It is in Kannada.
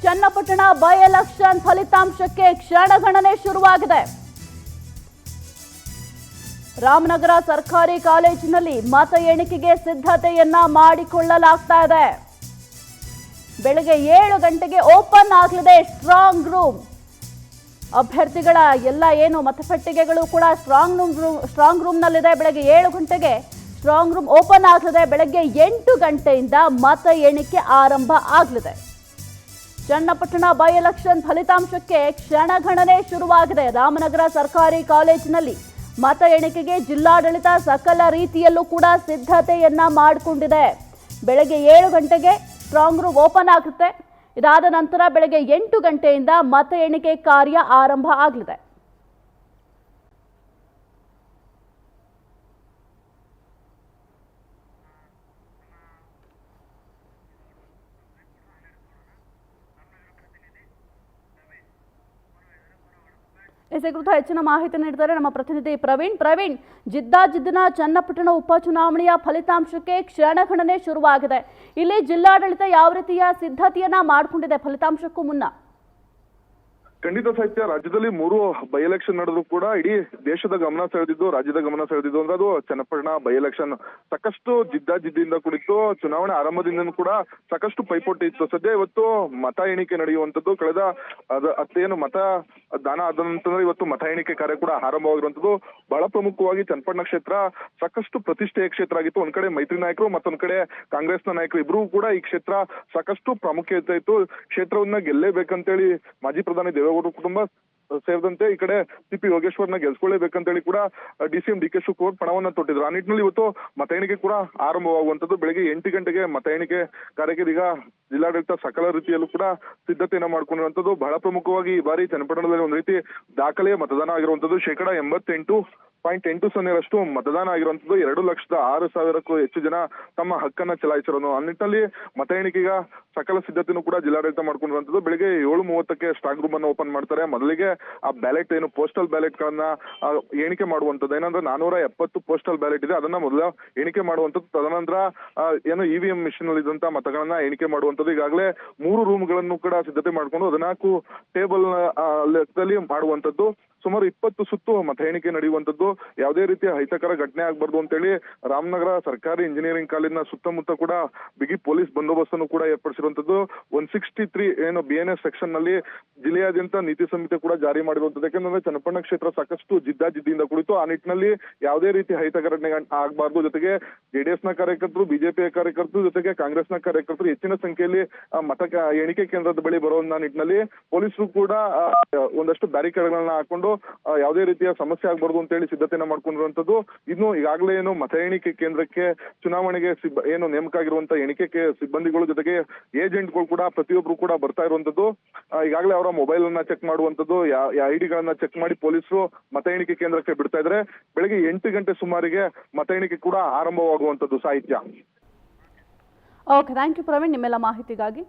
ಚನ್ನಪಟ್ಟಣ ಬೈ ಎಲೆಕ್ಷನ್ ಫಲಿತಾಂಶಕ್ಕೆ ಕ್ಷಣಗಣನೆ ಶುರುವಾಗಿದೆ. ರಾಮನಗರ ಸರ್ಕಾರಿ ಕಾಲೇಜಿನಲ್ಲಿ ಮತ ಎಣಿಕೆಗೆ ಸಿದ್ಧತೆಯನ್ನ ಮಾಡಿಕೊಳ್ಳಲಾಗ್ತಾ ಇದೆ. ಬೆಳಗ್ಗೆ 7 ಗಂಟೆಗೆ ಓಪನ್ ಆಗಲಿದೆ ಸ್ಟ್ರಾಂಗ್ ರೂಮ್. ಅಭ್ಯರ್ಥಿಗಳ ಎಲ್ಲ ಏನು ಮತಪೆಟ್ಟಿಗೆಗಳು ಕೂಡ ಸ್ಟ್ರಾಂಗ್ ರೂಮ್ನಲ್ಲಿದೆ. ಬೆಳಗ್ಗೆ 7 ಗಂಟೆಗೆ ಸ್ಟ್ರಾಂಗ್ ರೂಮ್ ಓಪನ್ ಆಗಲಿದೆ. ಬೆಳಗ್ಗೆ 8 ಗಂಟೆಯಿಂದ ಮತ ಎಣಿಕೆ ಆರಂಭ ಆಗಲಿದೆ. ಚನ್ನಪಟ್ಟಣ ಬೈ ಎಲೆಕ್ಷನ್ ಫಲಿತಾಂಶಕ್ಕೆ ಕ್ಷಣಗಣನೆ ಶುರುವಾಗಿದೆ. ರಾಮನಗರ ಸರ್ಕಾರಿ ಕಾಲೇಜಿನಲ್ಲಿ ಮತ ಎಣಿಕೆಗೆ ಜಿಲ್ಲಾಡಳಿತ ಸಕಲ ರೀತಿಯಲ್ಲೂ ಕೂಡ ಸಿದ್ಧತೆಯನ್ನ ಮಾಡಿಕೊಂಡಿದೆ. ಬೆಳಗ್ಗೆ 7 ಗಂಟೆಗೆ ಸ್ಟ್ರಾಂಗ್ ರೂಮ್ ಓಪನ್ ಆಗುತ್ತೆ. ಇದಾದ ನಂತರ ಬೆಳಗ್ಗೆ 8 ಗಂಟೆಯಿಂದ ಮತ ಎಣಿಕೆ ಕಾರ್ಯ ಆರಂಭ ಆಗಲಿದೆ. ಇದೇ ಕುರಿತು ಹೆಚ್ಚಿನ ಮಾಹಿತಿ ನೀಡಿದ್ದಾರೆ ನಮ್ಮ ಪ್ರತಿನಿಧಿ ಪ್ರವೀಣ್. ಜಿದ್ದಾಜಿದ್ದಿನ ಚನ್ನಪಟ್ಟಣ ಉಪಚುನಾವಣೆಯ ಫಲಿತಾಂಶಕ್ಕೆ ಕ್ಷಣಗಣನೆ ಶುರುವಾಗಿದೆ. ಇಲ್ಲಿ ಜಿಲ್ಲಾಡಳಿತ ಯಾವ ರೀತಿಯ ಸಿದ್ಧತೆಯನ್ನ ಮಾಡಿಕೊಂಡಿದೆ ಫಲಿತಾಂಶಕ್ಕೂ ಮುನ್ನ? ಖಂಡಿತ ಸಾಹಿತ್ಯ, ರಾಜ್ಯದಲ್ಲಿ 3 ಬೈ ಎಲೆಕ್ಷನ್ ನಡೆದ್ರು ಕೂಡ ಇಡೀ ದೇಶದ ಗಮನ ಸೆಳೆದಿದ್ದು, ರಾಜ್ಯದ ಗಮನ ಸೆಳೆದಿದ್ದು ಅಂದ್ರೆ ಅದು ಚನ್ನಪಟ್ಟಣ ಬೈ ಎಲೆಕ್ಷನ್. ಸಾಕಷ್ಟು ಜಿದ್ದಾಜಿದ್ದಿಯಿಂದ ಕುಳಿತು ಚುನಾವಣೆ ಆರಂಭದಿಂದ ಕೂಡ ಸಾಕಷ್ಟು ಪೈಪೋಟಿ ಇತ್ತು. ಸದ್ಯ ಇವತ್ತು ಮತ ಎಣಿಕೆ ನಡೆಯುವಂತದ್ದು. ಕಳೆದ ಅತ್ತೇನು ಮತ ದಾನ ಆದ ನಂತರ ಇವತ್ತು ಮತ ಎಣಿಕೆ ಕಾರ್ಯ ಕೂಡ ಆರಂಭವಾಗಿರುವಂತದ್ದು. ಬಹಳ ಪ್ರಮುಖವಾಗಿ ಚನ್ನಪಟ್ಟಣ ಕ್ಷೇತ್ರ ಸಾಕಷ್ಟು ಪ್ರತಿಷ್ಠೆಯ ಕ್ಷೇತ್ರ ಆಗಿತ್ತು. ಒಂದ್ ಕಡೆ ಮೈತ್ರಿ ನಾಯಕರು, ಮತ್ತೊಂದ್ ಕಡೆ ಕಾಂಗ್ರೆಸ್ನ ನಾಯಕರು ಇಬ್ರು ಕೂಡ ಈ ಕ್ಷೇತ್ರ ಸಾಕಷ್ಟು ಪ್ರಾಮುಖ್ಯತೆ ಇತ್ತು. ಕ್ಷೇತ್ರವನ್ನ ಗೆಲ್ಲೇಬೇಕಂತೇಳಿ ಮಾಜಿ ಪ್ರಧಾನಿ ದೇವೇಗೌಡರ ಕುಟುಂಬ ಸೇರಿದಂತೆ ಈ ಕಡೆ ಸಿ.ಪಿ. ಯೋಗೇಶ್ವರ್ನ ಗೆಲ್ಸ್ಕೊಳ್ಳೇಬೇಕಂತೇಳಿ ಕೂಡ ಡಿ.ಸಿ.ಎಂ. ಡಿ.ಕೆ. ಶಿವಕುಮಾರ್ ಪಣವನ್ನ ತೊಟ್ಟಿದ್ರು. ಆ ನಿಟ್ಟಿನಲ್ಲಿ ಇವತ್ತು ಮತ ಎಣಿಕೆ ಕೂಡ ಆರಂಭವಾಗುವಂತದ್ದು. ಬೆಳಗ್ಗೆ 8 ಗಂಟೆಗೆ ಮತ ಎಣಿಕೆ ಕಾರ್ಯಕ್ಕೆ ಈಗ ಜಿಲ್ಲಾಡಳಿತ ಸಕಲ ರೀತಿಯಲ್ಲೂ ಕೂಡ ಸಿದ್ಧತೆಯನ್ನ ಮಾಡ್ಕೊಂಡಿರುವಂತದ್ದು. ಬಹಳ ಪ್ರಮುಖವಾಗಿ ಈ ಬಾರಿ ಚನ್ನಪಟ್ಟಣದಲ್ಲಿ ಒಂದು ರೀತಿ ದಾಖಲೆಯ ಮತದಾನ ಆಗಿರುವಂತದ್ದು. 88.80% ಮತದಾನ ಆಗಿರುವಂತದ್ದು. 2,06,000ಕ್ಕೂ ಹೆಚ್ಚು ಜನ ತಮ್ಮ ಹಕ್ಕನ್ನ ಚಲಾಯಿಸಿರೋದು. ಆ ನಿಟ್ಟಿನಲ್ಲಿ ಮತ ಎಣಿಕೆಗ ಸಕಲ ಸಿದ್ಧತೆನೂ ಕೂಡ ಜಿಲ್ಲಾಡಳಿತ ಮಾಡ್ಕೊಂಡಿರುವಂತದ್ದು. ಬೆಳಗ್ಗೆ 7:30ಕ್ಕೆ ಸ್ಟ್ರಾಂಗ್ ರೂಮ್ ಅನ್ನು ಓಪನ್ ಮಾಡ್ತಾರೆ. ಮೊದಲಿಗೆ ಆ ಬ್ಯಾಲೆಟ್ ಏನು ಪೋಸ್ಟಲ್ ಬ್ಯಾಲೆಟ್ ಗಳನ್ನ ಎಣಿಕೆ ಮಾಡುವಂತದ್ದು. ಏನಂದ್ರೆ 470 ಪೋಸ್ಟಲ್ ಬ್ಯಾಲೆಟ್ ಇದೆ, ಅದನ್ನ ಮೊದಲ ಎಣಿಕೆ ಮಾಡುವಂತದ್ದು. ತದನಂತರ ಏನು ಇವಿಎಂ ಮಿಷಿನ್ ಅಲ್ಲಿ ಇದ್ದಂತ ಮತಗಳನ್ನ ಎಣಿಕೆ ಮಾಡುವಂತದ್ದು. ಈಗಾಗಲೇ 3 ರೂಮ್ ಗಳನ್ನು ಕೂಡ ಸಿದ್ಧತೆ ಮಾಡ್ಕೊಂಡು 14 ಟೇಬಲ್ ಲೆಕ್ಕದಲ್ಲಿ ಮಾಡುವಂತದ್ದು. ಸುಮಾರು 20 ಸುತ್ತು ಮತ ಎಣಿಕೆ ನಡೆಯುವಂತದ್ದು. ಯಾವುದೇ ರೀತಿಯ ಅಹಿತಕರ ಘಟನೆ ಆಗ್ಬಾರ್ದು ಅಂತೇಳಿ ರಾಮನಗರ ಸರ್ಕಾರಿ ಇಂಜಿನಿಯರಿಂಗ್ ಕಾಲೇಜಿನ ಸುತ್ತಮುತ್ತ ಕೂಡ ಬಿಗಿ ಪೊಲೀಸ್ ಬಂದೋಬಸ್ತ್ ಅನ್ನು ಕೂಡ ಏರ್ಪಡಿಸಿರುವಂತದ್ದು. 163 ಏನು BNS ಸೆಕ್ಷನ್ ನಲ್ಲಿ ಜಿಲ್ಲೆಯಾದ್ಯಂತ ನೀತಿ ಸಂಹಿತೆ ಕೂಡ ಜಾರಿ ಮಾಡಿರುವಂತದ್ದು. ಯಾಕಂದ್ರೆ ಚನ್ನಪಟ್ಟಣ ಕ್ಷೇತ್ರ ಸಾಕಷ್ಟು ಜಿದ್ದಾಜಿದ್ದಿಯಿಂದ ಕುಳಿತು ಆ ನಿಟ್ಟಿನಲ್ಲಿ ಯಾವುದೇ ರೀತಿ ಅಹಿತಕರ ಘಟನೆ ಆಗ್ಬಾರ್ದು. ಜೊತೆಗೆ ಜೆಡಿಎಸ್ ನ ಕಾರ್ಯಕರ್ತರು, ಬಿಜೆಪಿಯ ಕಾರ್ಯಕರ್ತರು, ಜೊತೆಗೆ ಕಾಂಗ್ರೆಸ್ನ ಕಾರ್ಯಕರ್ತರು ಹೆಚ್ಚಿನ ಸಂಖ್ಯೆಯಲ್ಲಿ ಮತ ಎಣಿಕೆ ಕೇಂದ್ರದ ಬಳಿ ಬರುವಂತ ನಿಟ್ಟಿನಲ್ಲಿ ಪೊಲೀಸರು ಕೂಡ ಒಂದಷ್ಟು ಬ್ಯಾರಿಕೇಡ್ಗಳನ್ನ ಹಾಕೊಂಡು ಯಾವುದೇ ರೀತಿಯ ಸಮಸ್ಯೆ ಆಗ್ಬಾರ್ದು ಅಂತ ಹೇಳಿ ಸಿದ್ಧತೆಯನ್ನ ಮಾಡ್ಕೊಂಡಿರುವಂತದ್ದು. ಇನ್ನು ಈಗಾಗಲೇ ಏನು ಮತ ಎಣಿಕೆ ಕೇಂದ್ರಕ್ಕೆ ಚುನಾವಣೆಗೆ ಏನು ನೇಮಕ ಆಗಿರುವಂತ ಎಣಿಕೆ ಸಿಬ್ಬಂದಿಗಳು ಜೊತೆಗೆ ಏಜೆಂಟ್ಗಳು ಕೂಡ ಪ್ರತಿಯೊಬ್ರು ಕೂಡ ಬರ್ತಾ ಇರುವಂತದ್ದು. ಈಗಾಗಲೇ ಅವರ ಮೊಬೈಲ್ ಅನ್ನ ಚೆಕ್ ಮಾಡುವಂತದ್ದು, ID ಗಳನ್ನ ಚೆಕ್ ಮಾಡಿ ಪೊಲೀಸರು ಮತ ಎಣಿಕೆ ಕೇಂದ್ರಕ್ಕೆ ಬಿಡ್ತಾ ಇದ್ರೆ. ಬೆಳಗ್ಗೆ 8 ಗಂಟೆ ಸುಮಾರಿಗೆ ಮತ ಎಣಿಕೆ ಕೂಡ ಆರಂಭವಾಗುವಂತದ್ದು. ಸಾಹಿತ್ಯ. ಓಕೆ, ಥ್ಯಾಂಕ್ ಯು ಪ್ರವೀಣ್ ನಿಮ್ಮೆಲ್ಲ ಮಾಹಿತಿಗಾಗಿ.